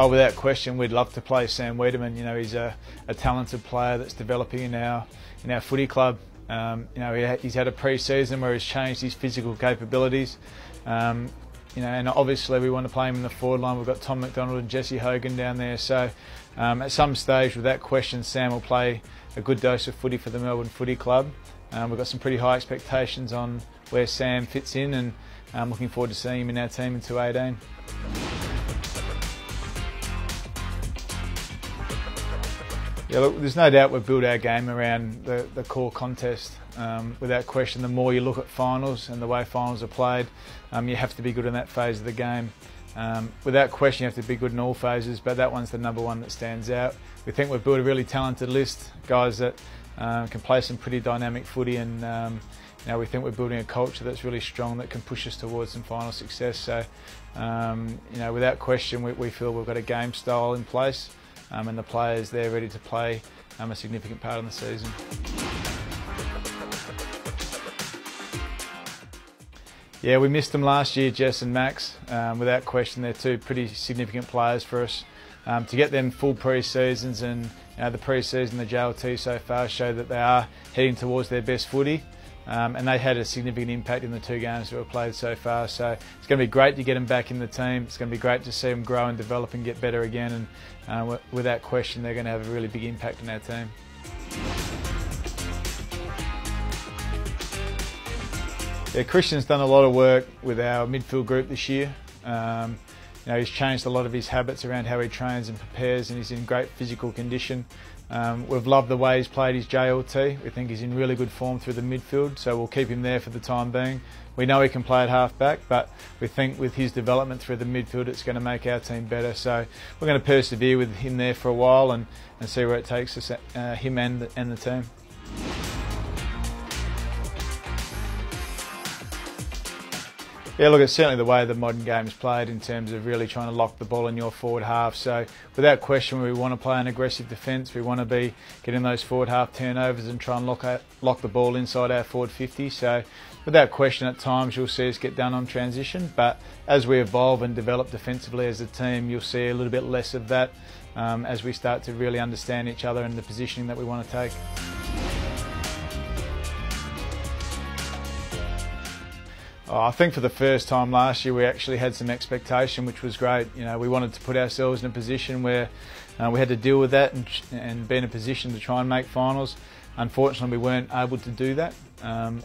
Oh, without question, we'd love to play Sam Wiedemann. You know, he's a talented player that's developing in our footy club. You know, he's had a pre-season where he's changed his physical capabilities. You know, and obviously we want to play him in the forward line. We've got Tom McDonald and Jesse Hogan down there. So at some stage, without question, Sam will play a good dose of footy for the Melbourne Footy Club. We've got some pretty high expectations on where Sam fits in, and I'm looking forward to seeing him in our team in 2018. Yeah, look, there's no doubt we've built our game around the core contest. Without question, the more you look at finals and the way finals are played, you have to be good in that phase of the game. Without question, you have to be good in all phases, but that one's the number one that stands out. We think we've built a really talented list, guys that can play some pretty dynamic footy, and you know, we think we're building a culture that's really strong that can push us towards some final success. So, you know, without question, we feel we've got a game style in place. And the players there ready to play a significant part in the season. Yeah, we missed them last year, Jess and Max. Without question, they're two pretty significant players for us. To get them full pre-seasons, and you know, the pre-season, the JLT so far show that they are heading towards their best footy. And they had a significant impact in the two games that were played so far. So it's going to be great to get them back in the team. It's going to be great to see them grow and develop and get better again. And without question, they're going to have a really big impact on our team. Yeah, Christian's done a lot of work with our midfield group this year. You know, he's changed a lot of his habits around how he trains and prepares, and he's in great physical condition. We've loved the way he's played his JLT. We think he's in really good form through the midfield, so we'll keep him there for the time being. We know he can play at half back, but we think with his development through the midfield, it's going to make our team better. So we're going to persevere with him there for a while and see where it takes us, him and the team. Yeah, look, it's certainly the way the modern game is played in terms of really trying to lock the ball in your forward half. So without question, we want to play an aggressive defence. We want to be getting those forward half turnovers and try and lock the ball inside our forward 50. So without question, at times you'll see us get done on transition. But as we evolve and develop defensively as a team, you'll see a little bit less of that as we start to really understand each other and the positioning that we want to take. I think for the first time last year we actually had some expectation, which was great. You know, we wanted to put ourselves in a position where we had to deal with that and be in a position to try and make finals. Unfortunately, we weren't able to do that.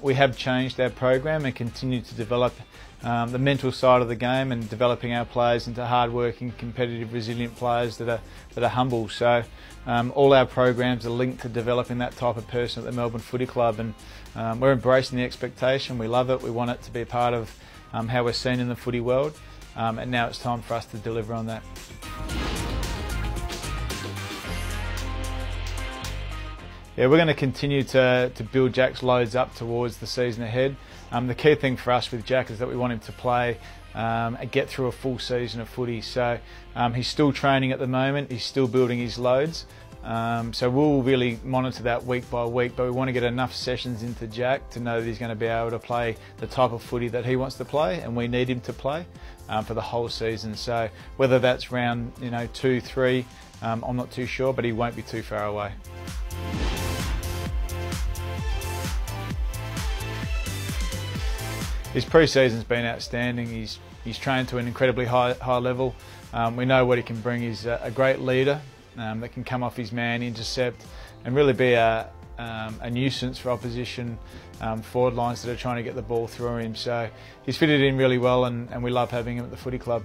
We have changed our program and continued to develop the mental side of the game and developing our players into hard-working, competitive, resilient players that are humble. So all our programs are linked to developing that type of person at the Melbourne Footy Club, and we're embracing the expectation. We love it. We want it to be a part of how we're seen in the footy world, and now it's time for us to deliver on that. Yeah, we're going to continue to build Jack's loads up towards the season ahead. The key thing for us with Jack is that we want him to play and get through a full season of footy. So he's still training at the moment, he's still building his loads. So we'll really monitor that week by week, but we want to get enough sessions into Jack to know that he's going to be able to play the type of footy that he wants to play, and we need him to play for the whole season. So whether that's round 2, 3, I'm not too sure, but he won't be too far away. His pre-season's been outstanding. He's trained to an incredibly high level. We know what he can bring. He's a great leader that can come off his man, intercept, and really be a nuisance for opposition forward lines that are trying to get the ball through him. So he's fitted in really well, and we love having him at the footy club.